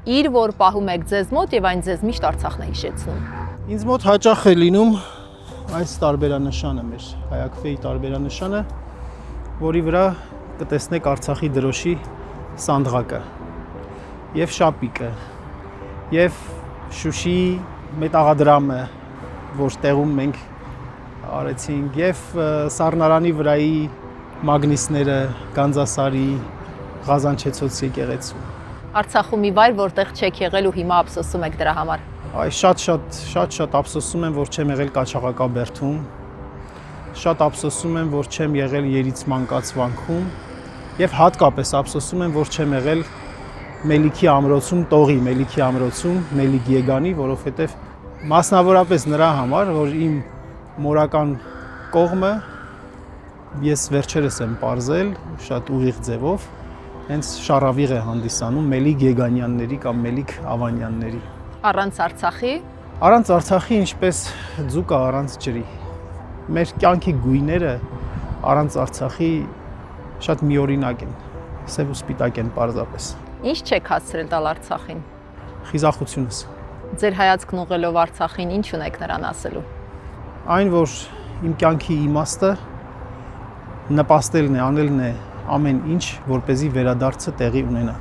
իր, որ պահում եք ձեզ մոտ եւ այն ձեզ միշտ Արցախն է հիշեցնում։ Ինձ մոտ հաճախ է լինում այս տարբերանշանը մեր հայակվեի տարբերանշանը, որի վրա կտեսնեք Արցախի դրոշի սանդղակը եւ շապիկը եւ Շուշիի մետաղադրամը, որ տեղում մենք արեցինք եւ Սառնարանի վրայի մագնիսները, Գանձասարի, Ղազանչեցոց եկեղեցու։ Արցախում մի վայր, որտեղ չեք եղել ու հիմա ափսոսում եք դրա համար։ Այ շատ ափսոսում եմ, որ չեմ եղել Կաչաղակաբերդում, շատ ափսոսում եմ, որ չեմ եղել Երիցման կացվանքում եւ հատկապես ափսոսում եմ, որ չեմ եղել Մելիքի ամրոցում, Տողի Մելիքի ամրոցում, Մելիք Եգանի, որովհետեւ մասնավորապես նրա համար, որ իմ մորական կողմը ես վերջերս եմ պարզել շատ ուղիղ ձևով, հենց շարավիղ է հանդիսանում Մելիք Եգանյանների կամ Մելիք Ավանյանների։ Առանց Արցախի։ Առանց Արցախի ինչպես ձուկը առանց ջրի։ Մեր կյանքի գույները առանց Արցախի շատ միօրինակ են, սև ու սպիտակ են պարզապես։ Ինչ չեք հասցրել տալ Արցախին։ Խիզախությունս։ Ձեր հայացքն ուղղելով Արցախին ինչ ունեք նրան ասելու։ Այն, որ իմ կյանքի իմաստը նպաստելն է, անելն է ամեն ինչ, որպեսզի վերադարձը տեղի ունենա։